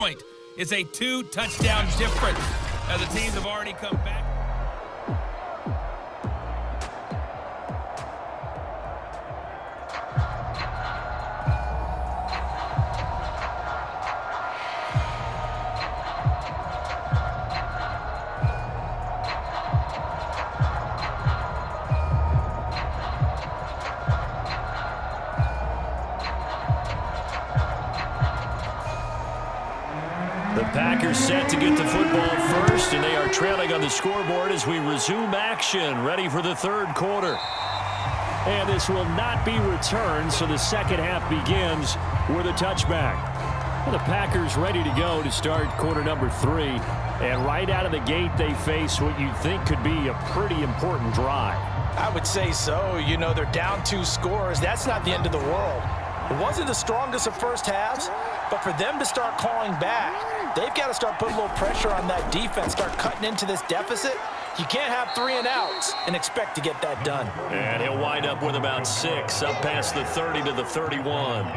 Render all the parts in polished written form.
point is a 2-touchdown difference as the teams have already come back. The Packers set to get the football first, and they are trailing on the scoreboard as we resume action, ready for the third quarter. And this will not be returned, so the second half begins with a touchback. Well, the Packers ready to go to start quarter number 3. And right out of the gate, they face what you think could be a pretty important drive. I would say so. You know, they're down 2 scores. That's not the end of the world. It wasn't the strongest of first halves, but for them to start calling back, they've got to start putting a little pressure on that defense, start cutting into this deficit. You can't have 3 and outs and expect to get that done. And he'll wind up with about 6, up past the 30 to the 31.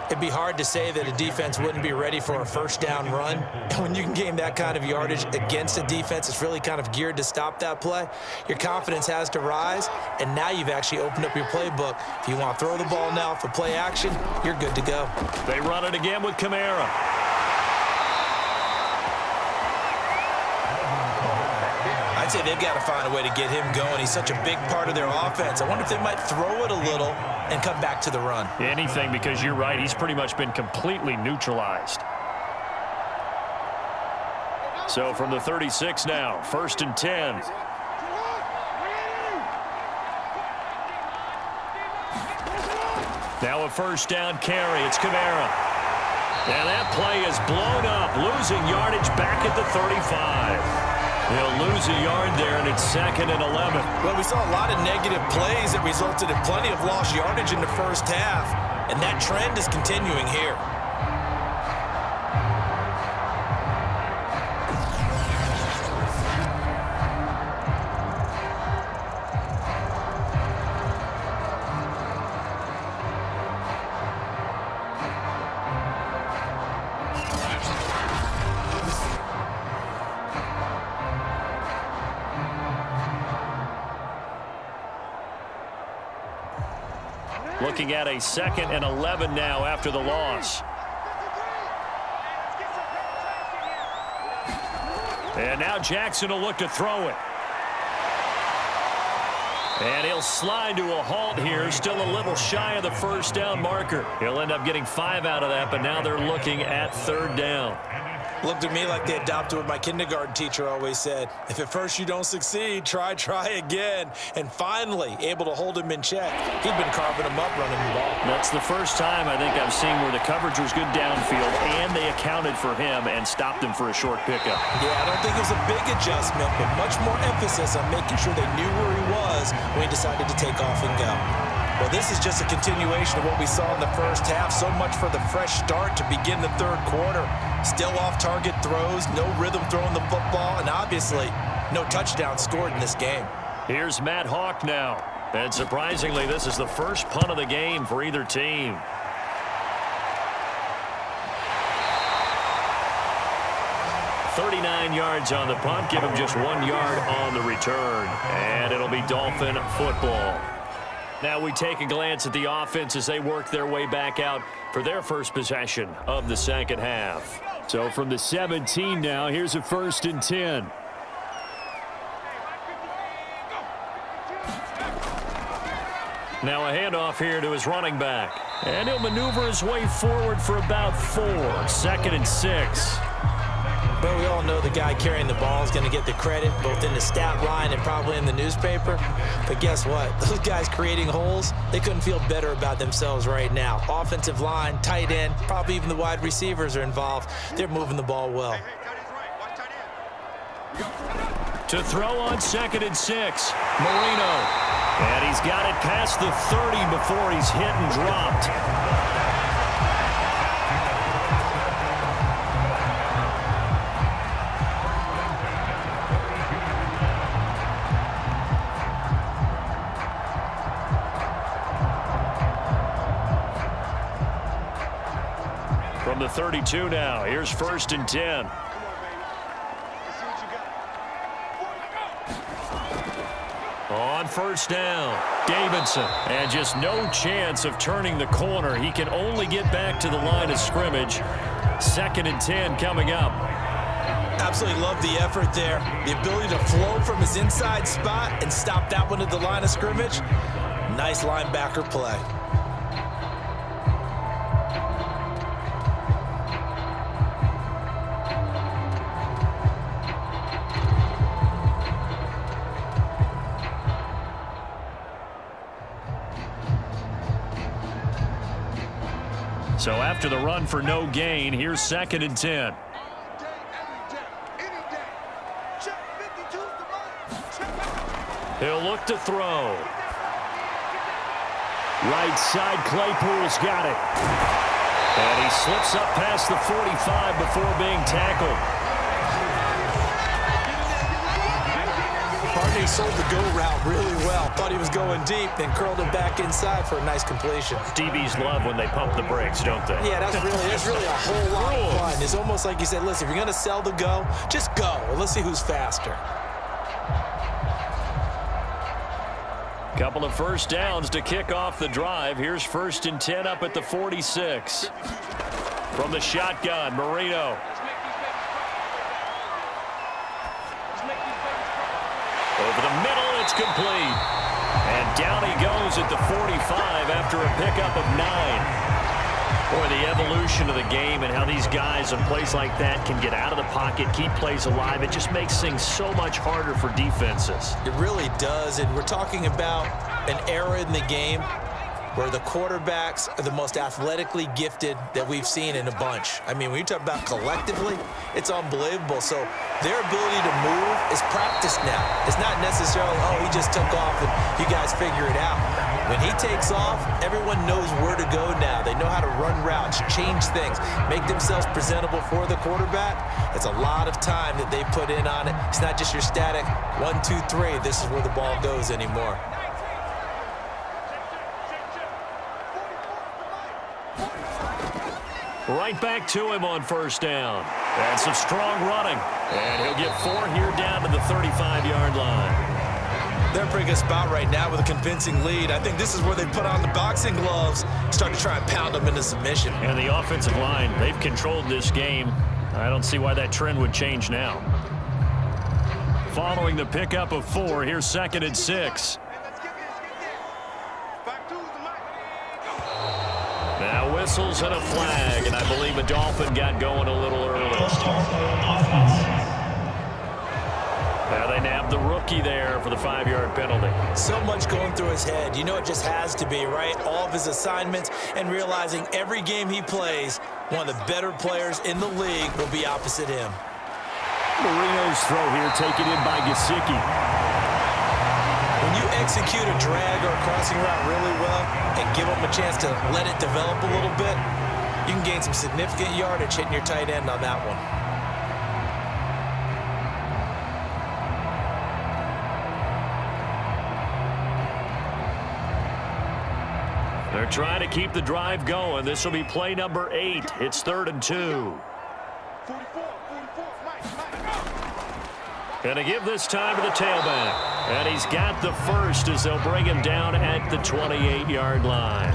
It'd be hard to say that a defense wouldn't be ready for a first down run. And when you can gain that kind of yardage against a defense that's really kind of geared to stop that play, your confidence has to rise, and now you've actually opened up your playbook. If you want to throw the ball now for play action, you're good to go. They run it again with Kamara. I'd say they've got to find a way to get him going. He's such a big part of their offense. I wonder if they might throw it a little and come back to the run. Anything, because you're right. He's pretty much been completely neutralized. So from the 36 now, 1st and 10. Now a first down carry. It's Kamara. And that play is blown up, losing yardage back at the 35. He'll lose a yard there, and it's 2nd and 11. Well, we saw a lot of negative plays that resulted in plenty of lost yardage in the first half, and that trend is continuing here. Looking at a 2nd and 11 now after the loss. And now Jackson will look to throw it. And he'll slide to a halt here, still a little shy of the first down marker. He'll end up getting 5 out of that, but now they're looking at 3rd down. Looked at me like they adopted what my kindergarten teacher always said. If at first you don't succeed, try again. And finally, able to hold him in check. He'd been carving him up running the ball. That's the first time I think I've seen where the coverage was good downfield and they accounted for him and stopped him for a short pickup. Yeah, I don't think it was a big adjustment, but much more emphasis on making sure they knew where he was when he decided to take off and go. Well, this is just a continuation of what we saw in the first half. So much for the fresh start to begin the third quarter. Still off-target throws, no rhythm throwing the football, and obviously no touchdown scored in this game. Here's Matt Hawk now. And surprisingly, this is the first punt of the game for either team. "39 yards on the punt, give him just 1 yard on the return. And it'll be Dolphin football. Now we take a glance at the offense as they work their way back out for their first possession of the second half. So from the 17 now, here's a 1st and 10. Now a handoff here to his running back. And he'll maneuver his way forward for about 4. 2nd and 6. But we all know the guy carrying the ball is going to get the credit, both in the stat line and probably in the newspaper. But guess what? Those guys creating holes, they couldn't feel better about themselves right now. Offensive line, tight end, probably even the wide receivers are involved. They're moving the ball well. To throw on 2nd and 6, Marino. And he's got it past the 30 before he's hit and dropped. From the 32 now. Here's 1st and 10. On 1st down, Davidson. And just no chance of turning the corner. He can only get back to the line of scrimmage. 2nd and 10 coming up. Absolutely love the effort there. The ability to flow from his inside spot and stop that one at the line of scrimmage. Nice linebacker play. So after the run for no gain, here's 2nd and 10. He'll look to throw. Right side, Claypool's got it. And he slips up past the 45 before being tackled. Harney sold the go route really well. Thought he was going deep, then curled it back inside for a nice completion. DBs love when they pump the brakes, don't they? Yeah, that's really a whole lot of fun. It's almost like you said, listen, if you're going to sell the go, just go. Well, let's see who's faster. Couple of 1st downs to kick off the drive. Here's 1st and 10 up at the 46. From the shotgun, Marino. Over the middle, it's complete. And down he goes at the 45 after a pickup of 9. Boy, the evolution of the game and how these guys in plays like that can get out of the pocket, keep plays alive, it just makes things so much harder for defenses. It really does, and we're talking about an era in the game where the quarterbacks are the most athletically gifted that we've seen in a bunch. I mean, when you talk about collectively, it's unbelievable. So their ability to move is practiced now. It's not necessarily, oh, he just took off and you guys figure it out. When he takes off, everyone knows where to go now. They know how to run routes, change things, make themselves presentable for the quarterback. It's a lot of time that they put in on it. It's not just your static 1, 2, 3, this is where the ball goes anymore. Right back to him on 1st down. And some strong running. And he'll get 4 here down to the 35-yard line. They're in a pretty good spot right now with a convincing lead. I think this is where they put on the boxing gloves, start to try and pound them into submission. And the offensive line, they've controlled this game. I don't see why that trend would change now. Following the pickup of 4, here's 2nd and 6. Now whistles and a flag, and I believe a Dolphin got going a little early. Now they nabbed the rookie there for the 5-yard penalty. So much going through his head. You know it just has to be, right? All of his assignments and realizing every game he plays, one of the better players in the league will be opposite him. Marino's throw here taken in by Gesicki. When you execute a drag or a crossing route really well and give them a chance to let it develop a little bit, you can gain some significant yardage hitting your tight end on that one. They're trying to keep the drive going. This will be play number 8. It's 3rd and 2. Gonna give this time to the tailback. And he's got the first as they'll bring him down at the 28-yard line.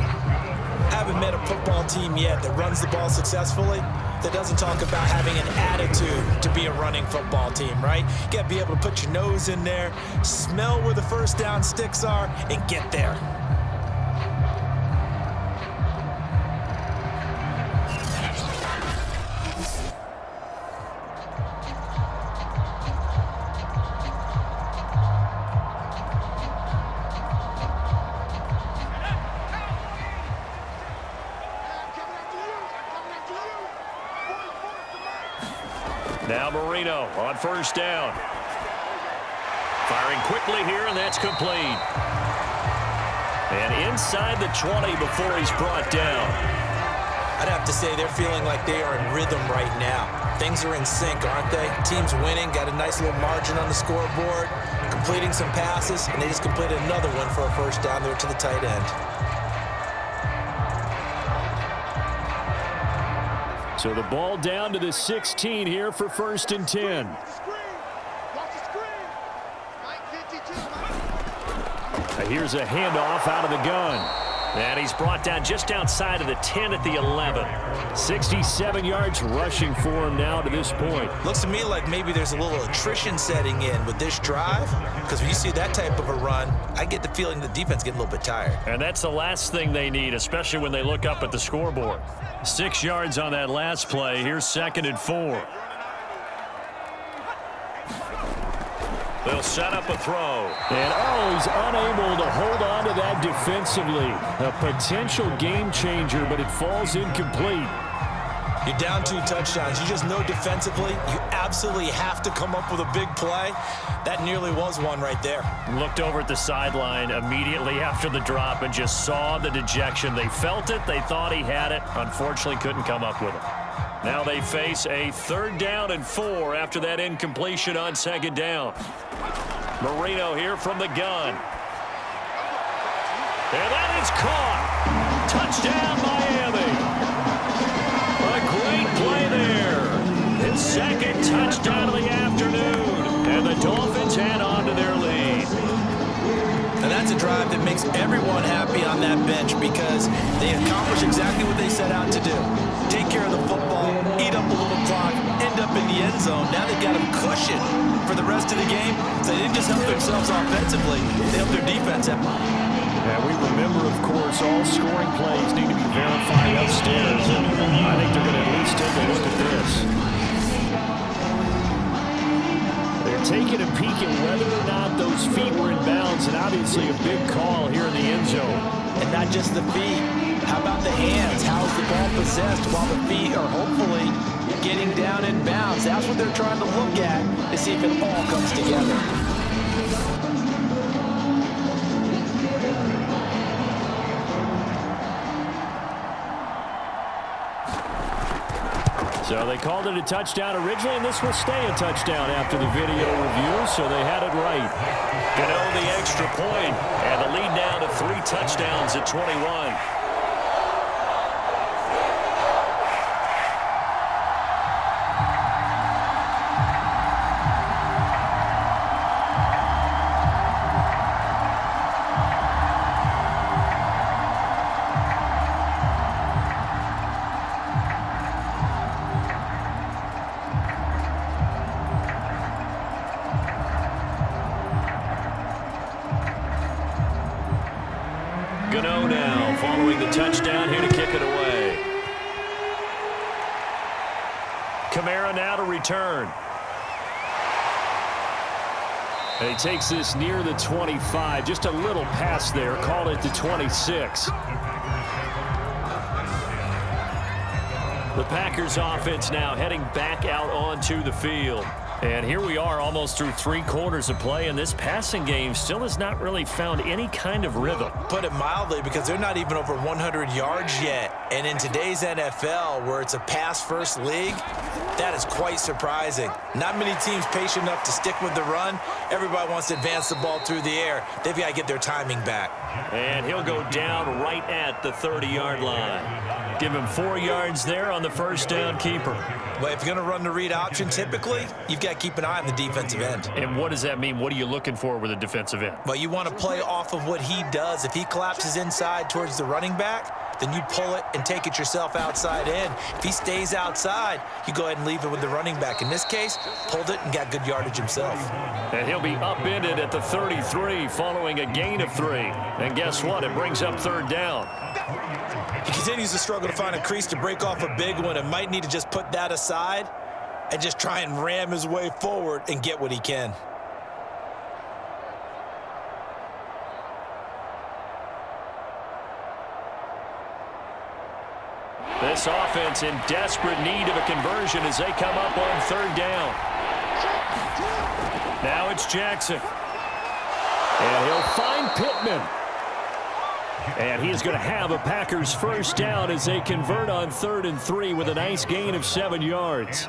Haven't met a football team yet that runs the ball successfully that doesn't talk about having an attitude to be a running football team, right? You got to be able to put your nose in there, smell where the first down sticks are, and get there. Now Marino on 1st down. Firing quickly here, and that's complete. And inside the 20 before he's brought down. I'd have to say they're feeling like they are in rhythm right now. Things are in sync, aren't they? Team's winning, got a nice little margin on the scoreboard, completing some passes, and they just completed another one for a 1st down there to the tight end. So the ball down to the 16 here for 1st and 10. Here's a handoff out of the gun. And he's brought down just outside of the 10 at the 11. 67 yards rushing for him now to this point. Looks to me like maybe there's a little attrition setting in with this drive, because when you see that type of a run, I get the feeling the defense getting a little bit tired. And that's the last thing they need, especially when they look up at the scoreboard. 6 yards on that last play. Here's 2nd and 4. They'll set up a throw. And, he's unable to hold on to that defensively. A potential game changer, but it falls incomplete. You're down 2 touchdowns. You just know defensively you absolutely have to come up with a big play. That nearly was one right there. Looked over at the sideline immediately after the drop and just saw the dejection. They felt it. They thought he had it. Unfortunately, couldn't come up with it. Now they face a 3rd down and 4 after that incompletion on 2nd down. Marino here from the gun. And that is caught. Touchdown, Miami. A great play there. His 2nd touchdown of the afternoon. And the Dolphins head on to their lead. And that's a drive that makes everyone happy on that bench, because they accomplished exactly what they set out to do. Take care of the football, eat up a little clock, end up in the end zone. Now they've got a cushion for the rest of the game. So they didn't just help themselves offensively, they helped their defense out. Yeah, we remember, of course, all scoring plays need to be verified upstairs. And I think they're going to at least take a look at this. They're taking a peek at whether or not those feet were in bounds, and obviously a big call here in the end zone. And not just the feet. How about the hands? How's the ball possessed while the feet are hopefully getting down in bounds? That's what they're trying to look at to see if it all comes together. So they called it a touchdown originally, and this will stay a touchdown after the video review, so they had it right. Gano the extra point, and the lead down to 3 touchdowns at 21. Gano now following the touchdown here to kick it away. Kamara now to return. And he takes this near the 25. Just a little pass there. Call it the 26. The Packers offense now heading back out onto the field. And here we are almost through 3 quarters of play, and this passing game still has not really found any kind of rhythm. Put it mildly, because they're not even over 100 yards yet. And in today's NFL, where it's a pass-first league, that is quite surprising. Not many teams patient enough to stick with the run. Everybody wants to advance the ball through the air. They've got to get their timing back. And he'll go down right at the 30-yard line. Give him 4 yards there on the first down keeper. But if you're going to run the read option, typically, you've got to keep an eye on the defensive end. And what does that mean? What are you looking for with a defensive end? Well, you want to play off of what he does. If he collapses inside towards the running back, then you pull it and take it yourself outside in. If he stays outside, you go ahead and leave it with the running back. In this case, pulled it and got good yardage himself. And he'll be upended at the 33 following a gain of 3. And guess what? It brings up 3rd down. He continues to struggle to find a crease to break off a big one, and might need to just put that aside and just try and ram his way forward and get what he can. This offense in desperate need of a conversion as they come up on 3rd down. Now it's Jackson. And he'll find Pittman. And he is going to have a Packers first down as they convert on 3rd and 3 with a nice gain of 7 yards.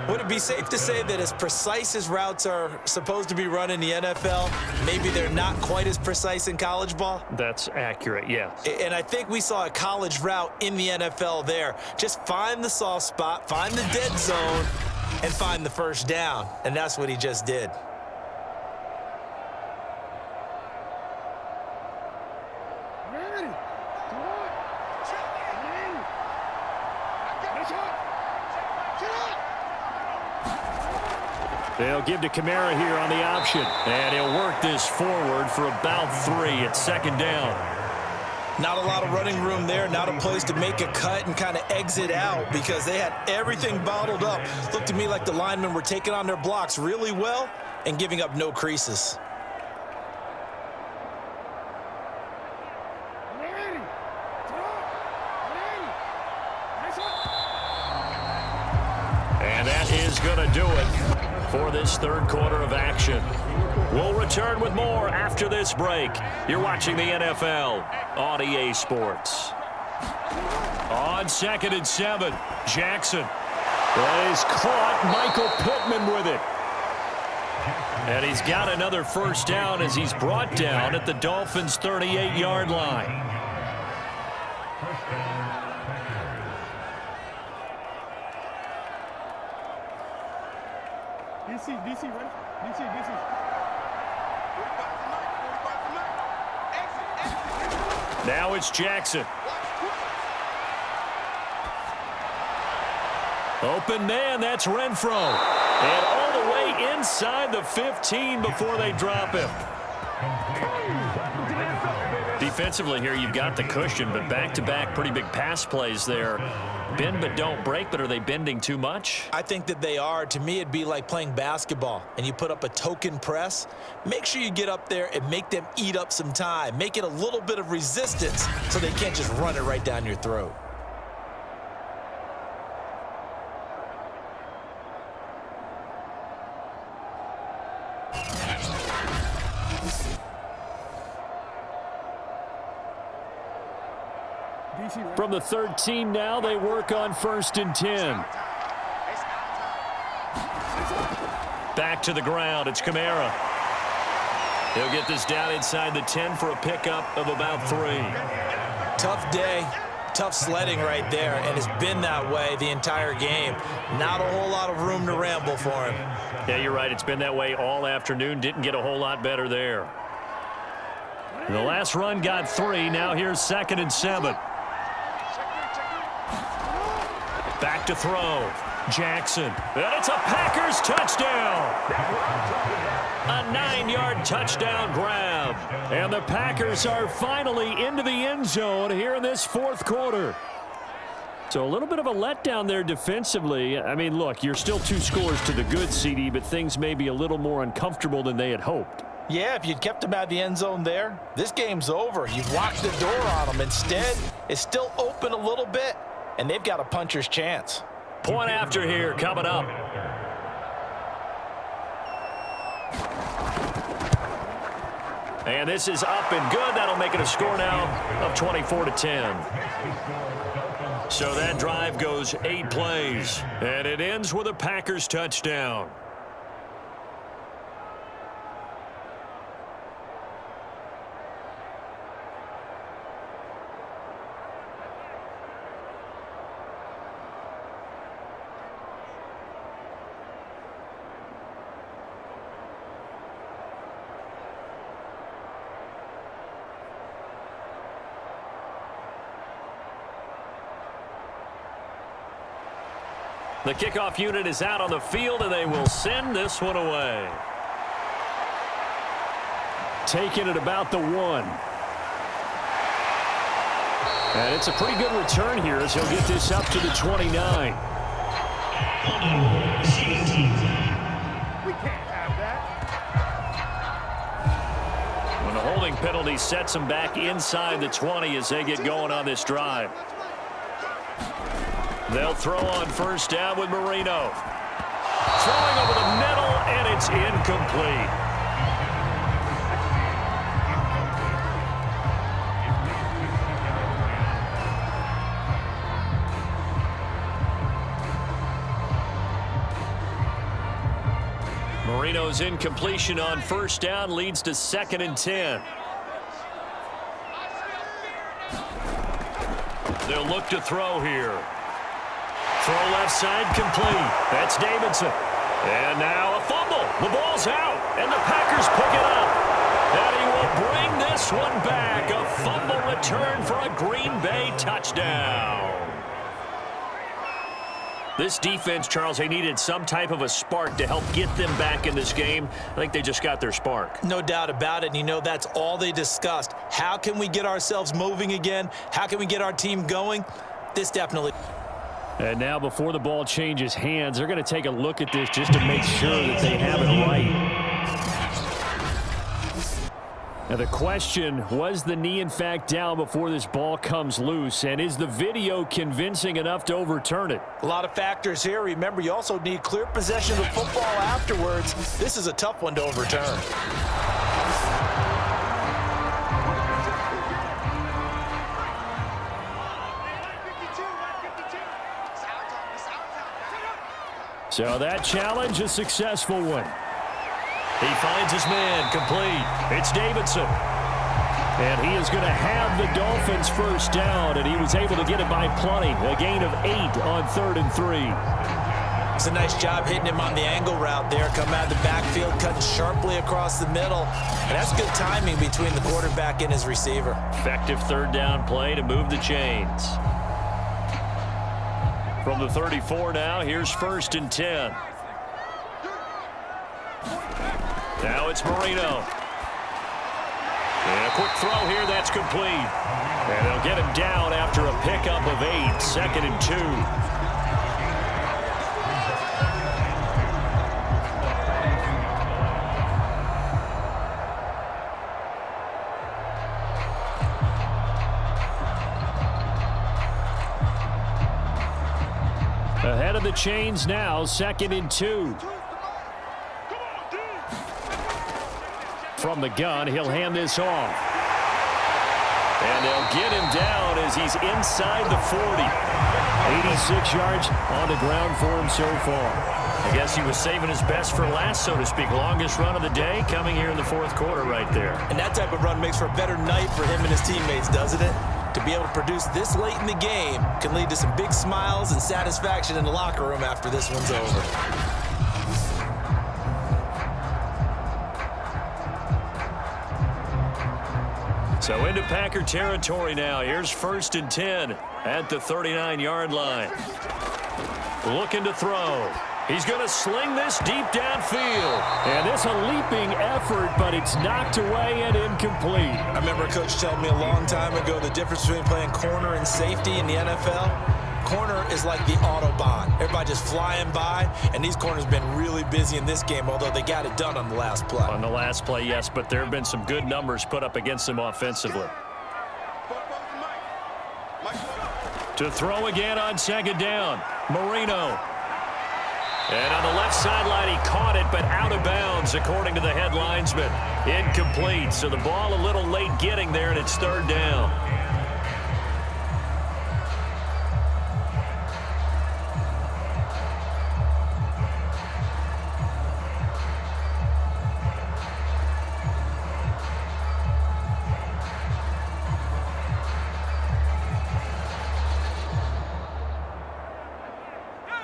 Would it be safe to say that as precise as routes are supposed to be run in the NFL, maybe they're not quite as precise in college ball? That's accurate, yes. And I think we saw a college route in the NFL there. Just find the soft spot, find the dead zone, and find the first down. And that's what he just did. They'll give to Kamara here on the option. And he'll work this forward for about 3 at 2nd down. Not a lot of running room there, not a place to make a cut and kind of exit out because they had everything bottled up. Looked to me like the linemen were taking on their blocks really well and giving up no creases. And that is going to do it for this 3rd quarter of action. We'll return with more after this break. You're watching the NFL on EA Sports. On 2nd and 7, Jackson. That is caught. Michael Pittman with it. And he's got another first down as he's brought down at the Dolphins' 38-yard line. DC, ready? DC. Now it's Jackson. Open man, that's Renfro. And all the way inside the 15 before they drop him. Defensively here, you've got the cushion, but back-to-back pretty big pass plays there. Bend but don't break, but are they bending too much? I think that they are. To me, it'd be like playing basketball, and you put up a token press. Make sure you get up there and make them eat up some time. Make it a little bit of resistance so they can't just run it right down your throat. From the 13 now, they work on 1st and 10. Back to the ground, it's Kamara. He'll get this down inside the 10 for a pickup of about 3. Tough day, tough sledding right there, and it's been that way the entire game. Not a whole lot of room to ramble for him. Yeah, you're right. It's been that way all afternoon. Didn't get a whole lot better there. The last run got 3. Now here's 2nd and 7. Back to throw. Jackson. And it's a Packers touchdown. A 9-yard touchdown grab. And the Packers are finally into the end zone here in this 4th quarter. So a little bit of a letdown there defensively. I mean, look, you're still 2 scores to the good, CD, but things may be a little more uncomfortable than they had hoped. Yeah, if you'd kept them out of the end zone there, this game's over. You've locked the door on them. Instead, it's still open a little bit, and they've got a puncher's chance. Point after here coming up. And this is up and good. That'll make it a score now of 24-10. So that drive goes 8 plays, and it ends with a Packers touchdown. The kickoff unit is out on the field, and they will send this one away. Taking it about the 1. And it's a pretty good return here as he'll get this up to the 29. We can't have that. When the holding penalty sets them back inside the 20 as they get going on this drive. They'll throw on 1st down with Marino. Throwing over the middle, and it's incomplete. Marino's incompletion on first down leads to 2nd and 10. They'll look to throw here. Throw left side complete. That's Davidson. And now a fumble. The ball's out, and the Packers pick it up. And he will bring this one back. A fumble return for a Green Bay touchdown. This defense, Charles, they needed some type of a spark to help get them back in this game. I think they just got their spark. No doubt about it. And you know, that's all they discussed. How can we get ourselves moving again? How can we get our team going? This definitely. And now before the ball changes hands, they're going to take a look at this just to make sure that they have it right. Now the question, was the knee in fact down before this ball comes loose? And is the video convincing enough to overturn it? A lot of factors here. Remember, you also need clear possession of football afterwards. This is a tough one to overturn. So that challenge, a successful one. He finds his man, complete. It's Davidson. And he is going to have the Dolphins first down, and he was able to get it by plenty. A gain of 8 on 3rd and 3. It's a nice job hitting him on the angle route there. Coming out of the backfield, cutting sharply across the middle. And that's good timing between the quarterback and his receiver. Effective 3rd down play to move the chains. From the 34 now, here's 1st and 10. Now it's Marino. And a quick throw here, that's complete. And they'll get him down after a pickup of 8, 2nd and 2. Ahead of the chains now, 2nd and 2. From the gun, he'll hand this off. And they'll get him down as he's inside the 40. 86 yards on the ground for him so far. I guess he was saving his best for last, so to speak. Longest run of the day coming here in the 4th quarter right there. And that type of run makes for a better night for him and his teammates, doesn't it? To be able to produce this late in the game can lead to some big smiles and satisfaction in the locker room after this one's over. So into Packer territory now. Here's 1st and 10 at the 39-yard line. Looking to throw. He's going to sling this deep downfield. And it's a leaping effort, but it's knocked away and incomplete. I remember a coach telling me a long time ago the difference between playing corner and safety in the NFL. Corner is like the Autobahn. Everybody just flying by, and these corners have been really busy in this game, although they got it done on the last play. On the last play, yes, but there have been some good numbers put up against them offensively. To throw again on 2nd down, Marino. And on the left sideline, he caught it, but out of bounds, according to the head linesman. Incomplete, so the ball a little late getting there, and it's 3rd down.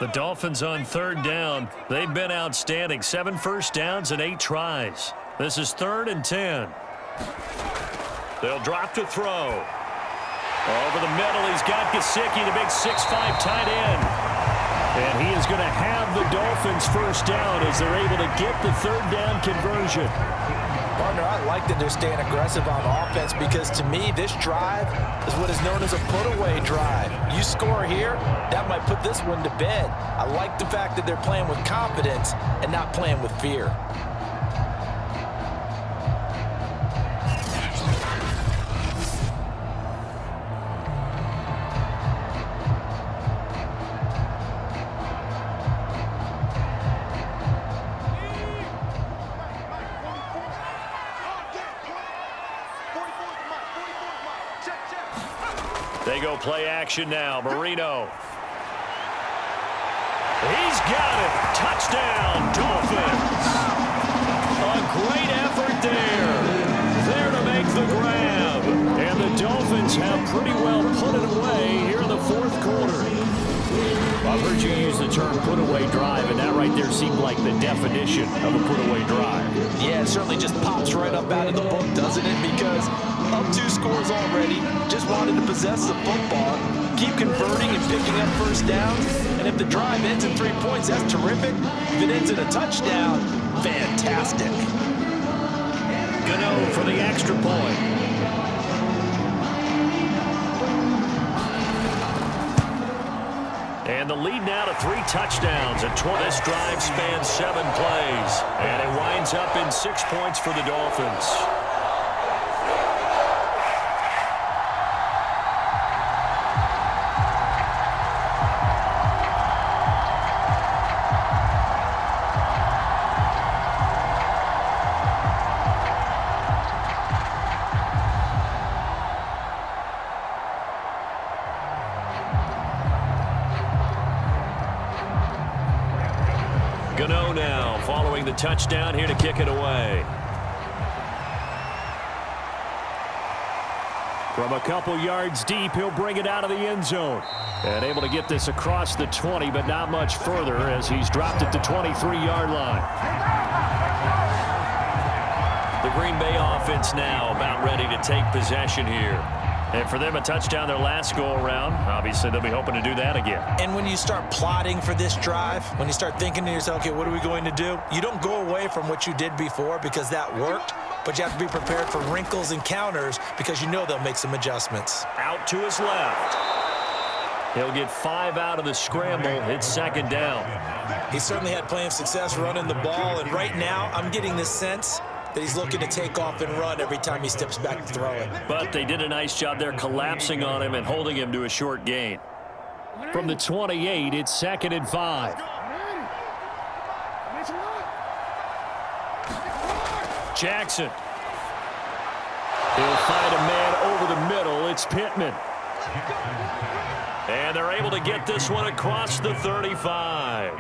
The Dolphins on 3rd down. They've been outstanding. 7 first downs and 8 tries. This is 3rd and 10. They'll drop to throw. Over the middle, he's got Gesicki, the big 6'5" tight end. And he is going to have the Dolphins first down as they're able to get the 3rd down conversion. Partner, I like that they're staying aggressive on offense because, to me, this drive is what is known as a put-away drive. You score here, that might put this one to bed. I like the fact that they're playing with confidence and not playing with fear. They go play action now. Marino. He's got it. Touchdown, Dolphins. Great effort there. There to make the grab. And the Dolphins have pretty well put it away here in the fourth quarter. I've heard you use the term put-away drive, and that right there seemed like the definition of a put-away drive. Yeah, it certainly just pops right up out of the book, doesn't it? Because up 2 scores already, just wanted to possess the football, keep converting and picking up first downs. And if the drive ends in 3 points, that's terrific. If it ends in a touchdown, fantastic. Gano for the extra point. And the lead now to 3 touchdowns. And this drive spans 7 plays. And it winds up in 6 points for the Dolphins. Gano now following the touchdown here to kick it away. From a couple yards deep, he'll bring it out of the end zone. And able to get this across the 20, but not much further as he's dropped it to 23-yard line. The Green Bay offense now about ready to take possession here. And for them, a touchdown their last go-around. Obviously, they'll be hoping to do that again. And when you start plotting for this drive, when you start thinking to yourself, okay, what are we going to do? You don't go away from what you did before because that worked, but you have to be prepared for wrinkles and counters because you know they'll make some adjustments. Out to his left. He'll get 5 out of the scramble. It's second down. He certainly had plenty of success running the ball, and right now I'm getting the sense that he's looking to take off and run every time he steps back to throw it. But they did a nice job there collapsing on him and holding him to a short gain. From the 28, it's 2nd and 5. Jackson. He'll find a man over the middle. It's Pittman. And they're able to get this one across the 35.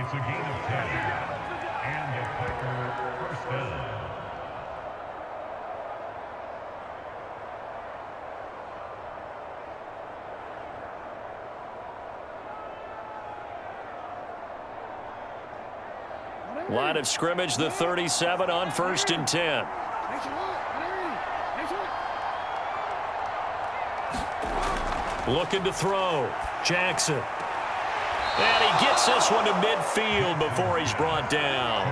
Line of scrimmage, the 37 on 1st and 10. Looking to throw. Jackson. And he gets this one to midfield before he's brought down.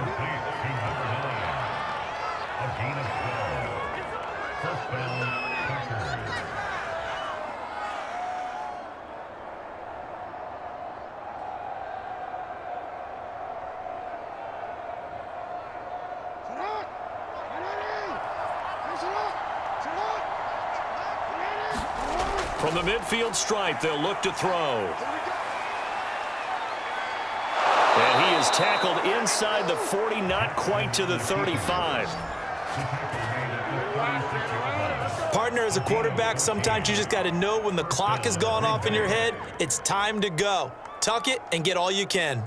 From the midfield stripe, they'll look to throw. And he is tackled inside the 40, not quite to the 35. Partner, as a quarterback, sometimes you just got to know when the clock has gone off in your head, it's time to go. Tuck it and get all you can.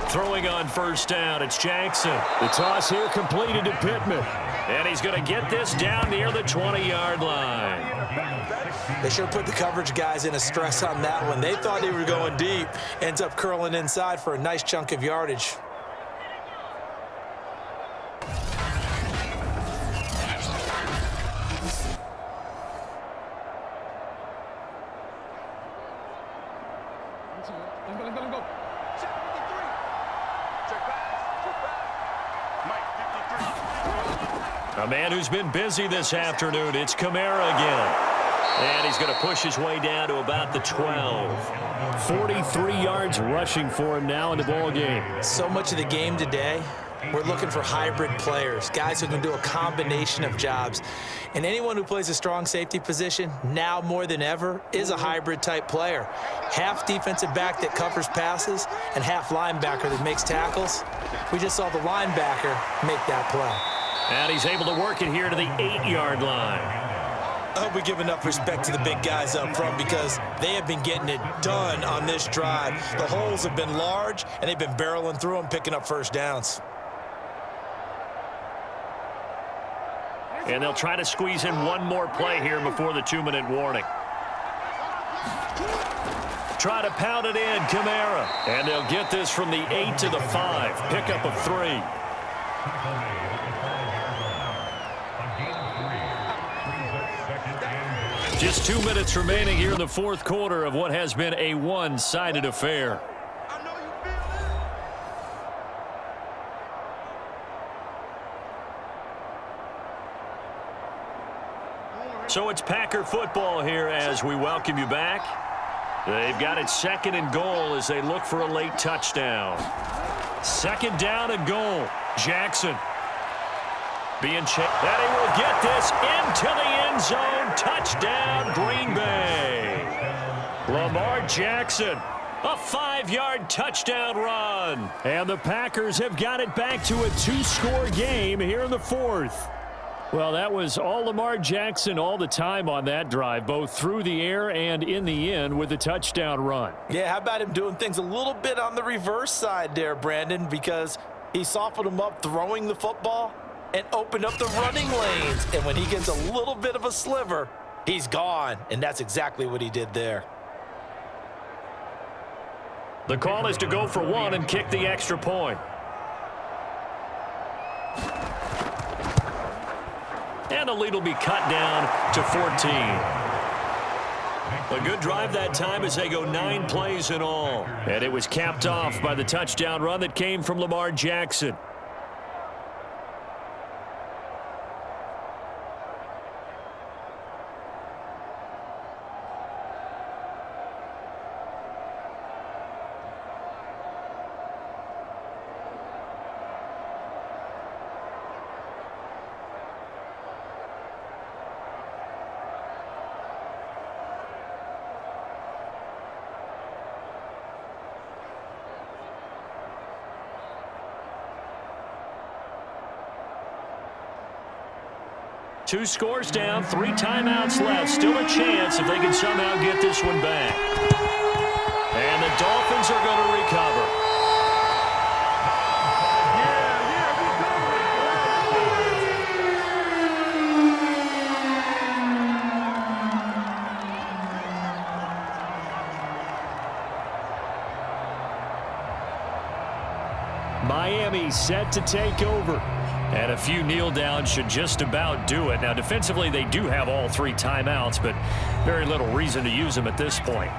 Throwing on 1st down, it's Jackson. The toss here completed to Pittman. And he's going to get this down near the 20-yard line. They sure put the coverage guys in a stress on that one. They thought they were going deep. Ends up curling inside for a nice chunk of yardage. A man who's been busy this afternoon, it's Kamara again. And he's going to push his way down to about the 12. 43 yards rushing for him now in the ball game. So much of the game today We're looking for hybrid players, guys who can do a combination of jobs. And anyone who plays a strong safety position, now more than ever, is a hybrid-type player. Half defensive back that covers passes and half linebacker that makes tackles. We just saw the linebacker make that play. And he's able to work it here to the 8-yard line. I hope we give enough respect to the big guys up front because they have been getting it done on this drive. The holes have been large, and they've been barreling through them, picking up first downs. And they'll try to squeeze in one more play here before the 2-minute warning. Try to pound it in, Kamara. And they'll get this from the 8 to the 5. Pickup of 3. Just 2 minutes remaining here in the fourth quarter of what has been a one-sided affair. So it's Packer football here as we welcome you back. They've got it 2nd and goal as they look for a late touchdown. 2nd down and goal. Jackson being checked. And he will get this into the end zone. Touchdown, Green Bay. Lamar Jackson, a 5-yard touchdown run. And the Packers have got it back to a 2-score game here in the fourth. Well, that was all Lamar Jackson all the time on that drive, both through the air and in the end with a touchdown run. Yeah, how about him doing things a little bit on the reverse side there, Brandon, because he softened him up throwing the football and opened up the running lanes. And when he gets a little bit of a sliver, he's gone. And that's exactly what he did there. The call is to go for 1 and kick the extra point. And the lead will be cut down to 14. A good drive that time as they go 9 plays in all. And it was capped off by the touchdown run that came from Lamar Jackson. Two scores down, 3 timeouts left. Still a chance if they can somehow get this one back. And the Dolphins are going to recover. Miami set to take over. And a few kneel downs should just about do it. Now, defensively, they do have all 3 timeouts, but very little reason to use them at this point.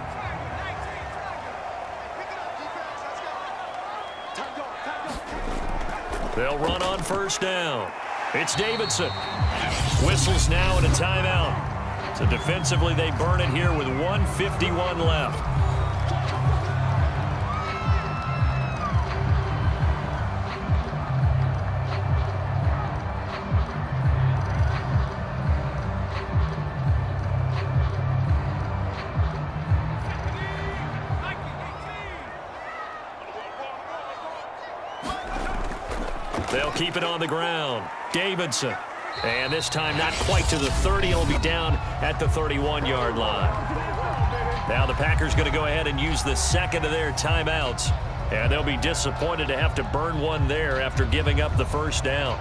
They'll run on first down. It's Davidson. Whistles now and a timeout. So defensively, they burn it here with 1:51 left. They'll keep it on the ground. Davidson. And this time not quite to the 30. He'll be down at the 31-yard line. Now the Packers going to go ahead and use the second of their timeouts. And they'll be disappointed to have to burn one there after giving up the first down.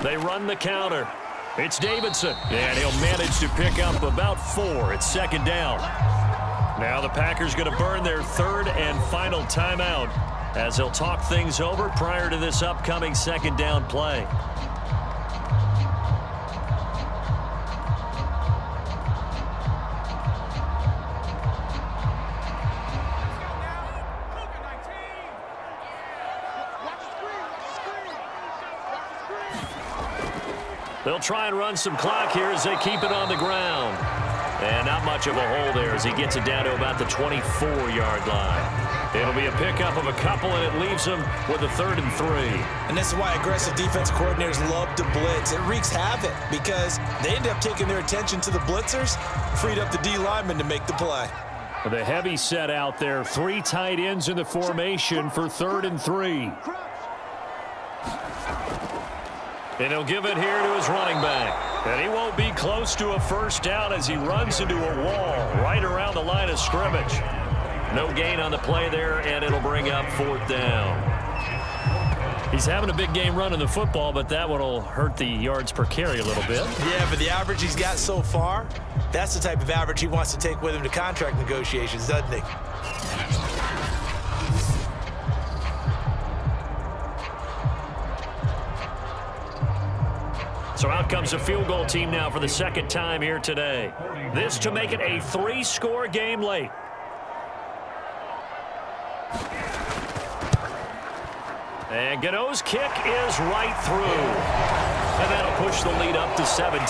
They run the counter. It's Davidson, and he'll manage to pick up about 4. It's 2nd down. Now the Packers going to burn their 3rd and final timeout as they'll talk things over prior to this upcoming 2nd down play. They'll try and run some clock here as they keep it on the ground. And not much of a hole there as he gets it down to about the 24-yard line. It'll be a pickup of a couple, and it leaves them with a 3rd and 3. And this is why aggressive defense coordinators love to blitz. It wreaks havoc because they end up taking their attention to the blitzers, freed up the D lineman to make the play. The heavy set out there. 3 tight ends in the formation for 3rd and 3. And he'll give it here to his running back. And he won't be close to a first down as he runs into a wall right around the line of scrimmage. No gain on the play there, and it'll bring up 4th down. He's having a big game running the football, but that one will hurt the yards per carry a little bit. Yeah, but the average he's got so far, that's the type of average he wants to take with him to contract negotiations, doesn't he? So out comes a field goal team now for the 2nd time here today. This to make it a 3-score game late. And Gano's kick is right through. And that'll push the lead up to 17.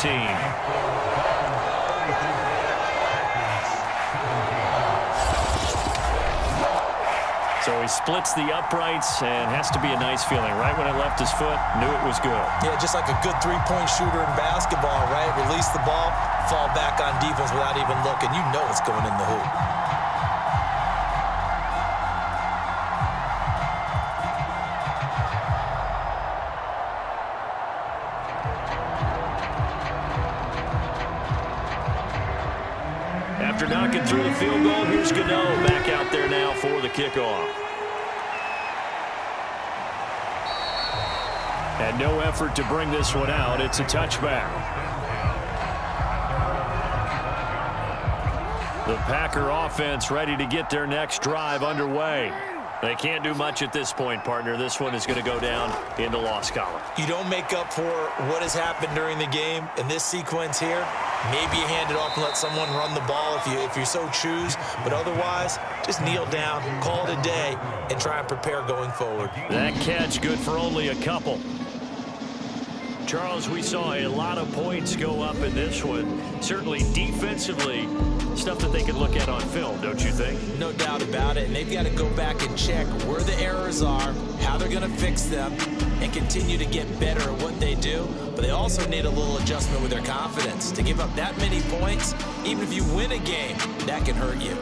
So he splits the uprights and has to be a nice feeling. Right when it left his foot, knew it was good. Yeah, just like a good three-point shooter in basketball, right? Release the ball, fall back on defense without even looking. You know it's going in the hoop. After knocking through the field goal, here's Gano back out there now for the kickoff. And no effort to bring this one out. It's a touchback. The Packer offense ready to get their next drive underway. They can't do much at this point, partner. This one is going to go down in the loss column. You don't make up for what has happened during the game in this sequence here. Maybe you hand it off and let someone run the ball if you so choose. But otherwise, just kneel down, call it a day, and try and prepare going forward. That catch good for only a couple. Charles, we saw a lot of points go up in this one. Certainly defensively, stuff that they can look at on film, don't you think? No doubt about it. And they've got to go back and check where the errors are, how they're going to fix them, and continue to get better at what they do. But they also need a little adjustment with their confidence. To give up that many points, even if you win a game, that can hurt you.